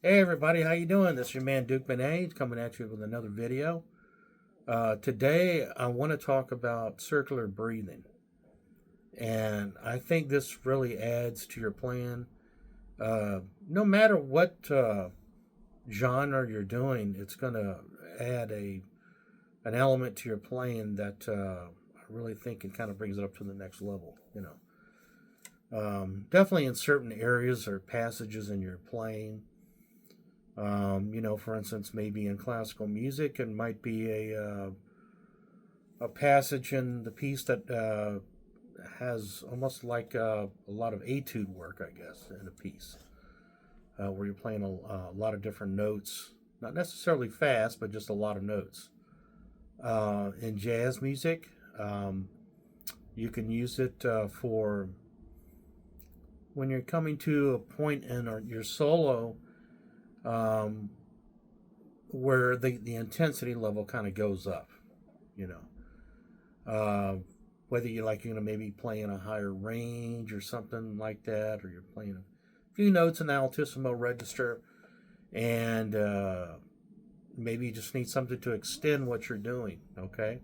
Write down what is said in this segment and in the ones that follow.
Hey everybody, how you doing? This is your man Duke Benet coming at you with another video. Today I want to talk about circular breathing, and I think this really adds to your plan. No matter what genre you're doing, it's going to add an element to your playing that I really think it kind of brings it up to the next level. Definitely in certain areas or passages in your playing. For instance, maybe in classical music, it might be a passage in the piece that has almost like a lot of etude work, I guess, in a piece, where you're playing a lot of different notes, not necessarily fast, but just a lot of notes. In jazz music, you can use it for when you're coming to a point in your solo um, where the intensity level kind of goes up, you know. Whether you're going to maybe play in a higher range or something like that, or you're playing a few notes in the altissimo register, and maybe you just need something to extend what you're doing, okay?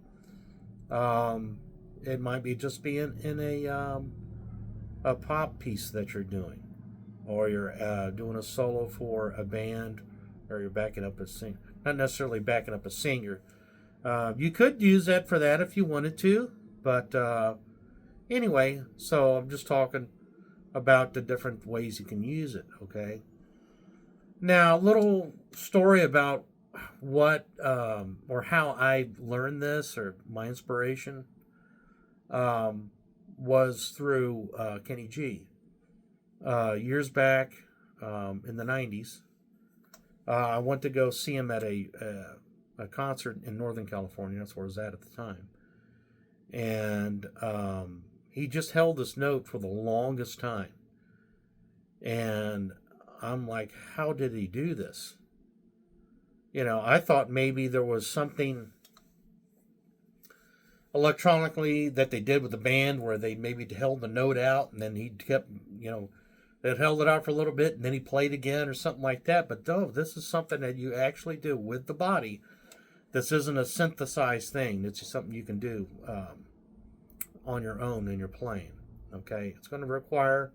It might be just being in a pop piece that you're doing, or you're doing a solo for a band, or you're backing up a singer. Not necessarily backing up a singer. You could use that for that if you wanted to, but anyway, so I'm just talking about the different ways you can use it, okay? Now, a little story about what or how I learned this, or my inspiration, was through Kenny G. Years back in the 90s, I went to go see him at a concert in Northern California. That's where I was at the time. And he just held this note for the longest time. And I'm like, how did he do this? I thought maybe there was something electronically that they did with the band where they maybe held the note out and then he kept, that held it out for a little bit and then he played again or something like that. But no, this is something that you actually do with the body. This isn't a synthesized thing. It's just something you can do on your own in your playing. Okay, it's going to require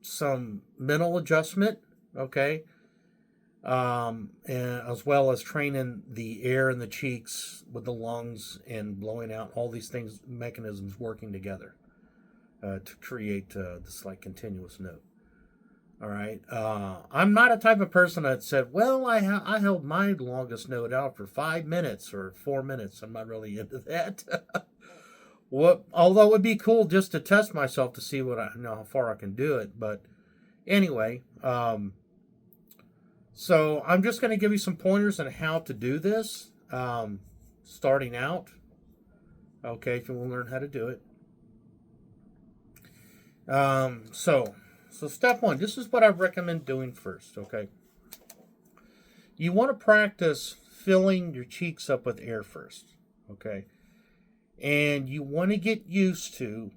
some mental adjustment. Okay, and as well as training the air in the cheeks with the lungs and blowing out, all these things, mechanisms working together to create this like continuous note. All right. I'm not a type of person that said, well, I held my longest note out for 5 minutes or 4 minutes. I'm not really into that. Although it would be cool just to test myself to see how far I can do it. But anyway, so I'm just going to give you some pointers on how to do this, starting out. Okay, if you want to learn how to do it. So step one, this is what I recommend doing first, okay? You want to practice filling your cheeks up with air first, okay? And you want to get used to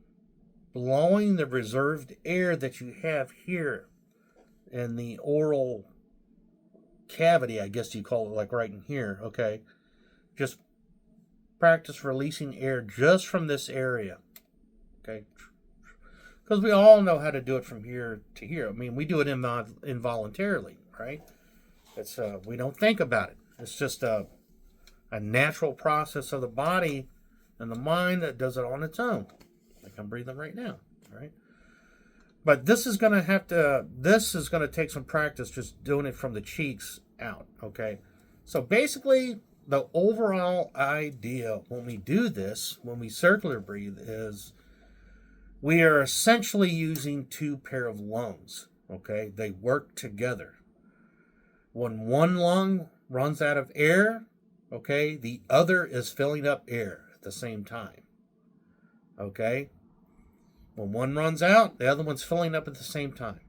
blowing the reserved air that you have here in the oral cavity, I guess you call it, like right in here, okay? Just practice releasing air just from this area, okay? Because we all know how to do it from here to here. I mean, we do it involuntarily, right? It's we don't think about it. It's just a natural process of the body and the mind that does it on its own. Like I'm breathing right now, right? But this is going to take some practice just doing it from the cheeks out, okay? So basically, the overall idea when we do this, when we circular breathe, is we are essentially using two pair of lungs, okay? They work together. When one lung runs out of air, okay, the other is filling up air at the same time, okay? When one runs out, the other one's filling up at the same time.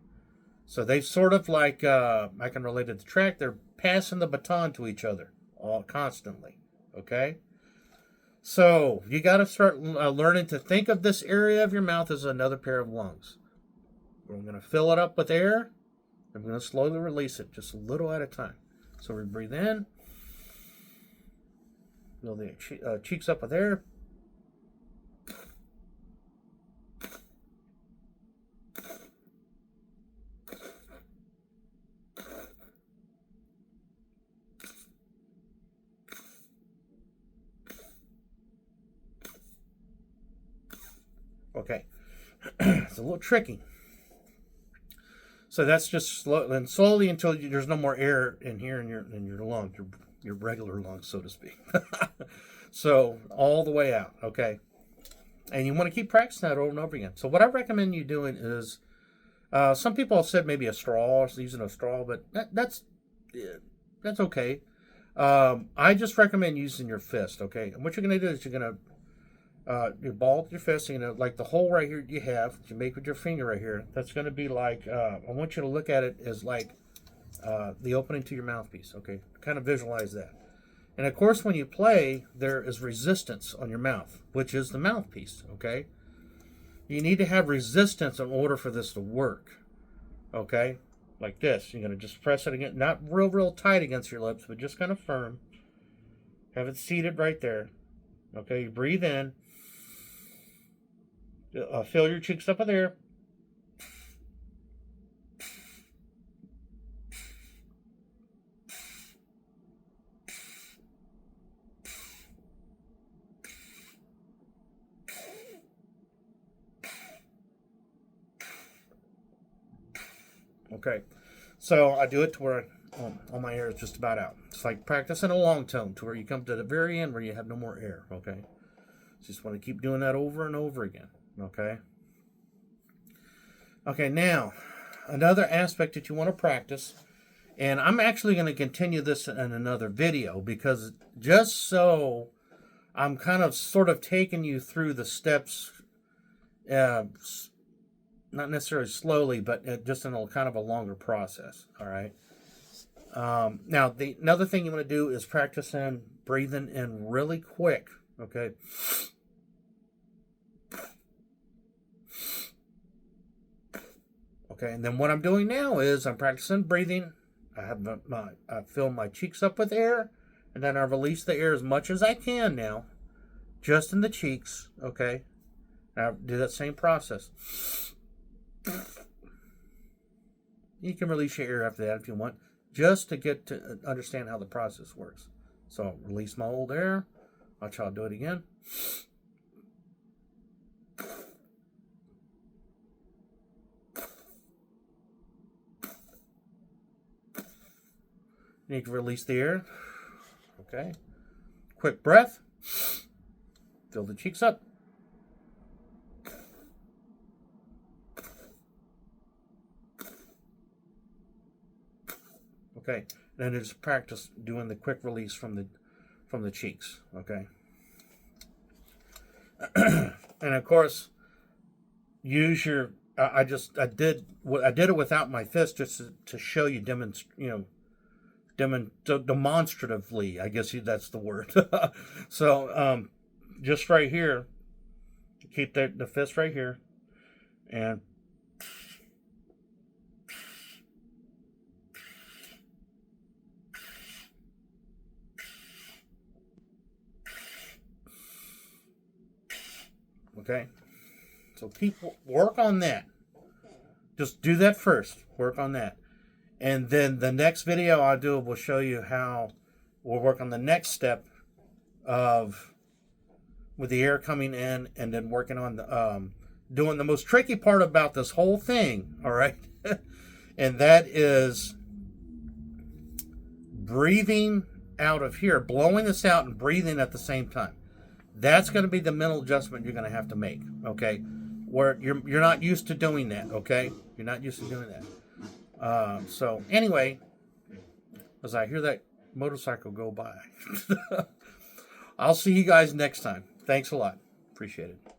So they sort of like, I can relate it to track, they're passing the baton to each other all constantly, okay? So you got to start learning to think of this area of your mouth as another pair of lungs. We're going to fill it up with air, I'm going to slowly release it, just a little at a time. So we breathe in, fill the cheeks up with air. Okay, it's a little tricky. So that's just slow, and slowly until there's no more air in here in your lungs, your regular lungs, so to speak. So all the way out, okay. And you want to keep practicing that over and over again. So what I recommend you doing is, some people have said maybe a straw, using a straw, but that's okay. I just recommend using your fist, okay. And what you're going to do is you're going to you ball with your fist, like the hole right here you have, that you make with your finger right here, that's going to be like, I want you to look at it as like the opening to your mouthpiece, okay? Kind of visualize that. And of course, when you play, there is resistance on your mouth, which is the mouthpiece, okay? You need to have resistance in order for this to work, okay? Like this. You're going to just press it again, not real tight against your lips, but just kind of firm. Have it seated right there. Okay, you breathe in. Fill your cheeks up with air. Okay, so I do it to where all my air is just about out. It's like practicing a long tone to where you come to the very end where you have no more air, okay? Just want to keep doing that over and over again, okay? Okay, now, another aspect that you want to practice, and I'm actually going to continue this in another video, because just so I'm kind of sort of taking you through the steps, not necessarily slowly, but just in a kind of a longer process, all right? Now, another thing you want to do is practice in breathing in really quick, okay? Okay, and then what I'm doing now is I'm practicing breathing. I fill my cheeks up with air, and then I release the air as much as I can now, just in the cheeks, okay? Now do that same process. You can release your air after that if you want, just to get to understand how the process works. So release my old air. Watch how I'll do it again. You can release the air. Okay. Quick breath. Fill the cheeks up. Okay. Then just practice doing the quick release from the cheeks. Okay. And of course, use your. I did it without my fist just to show you demonstratively, I guess that's the word. So just right here, keep the fist right here, and okay. So work on that. Just do that first. Work on that. And then the next video I'll do will show you how we'll work on the next step with the air coming in, and then working on doing the most tricky part about this whole thing, all right? And that is breathing out of here, blowing this out and breathing at the same time. That's going to be the mental adjustment you're going to have to make, okay? Where you're not used to doing that, okay? You're not used to doing that. So anyway, as I hear that motorcycle go by, I'll see you guys next time. Thanks a lot. Appreciate it.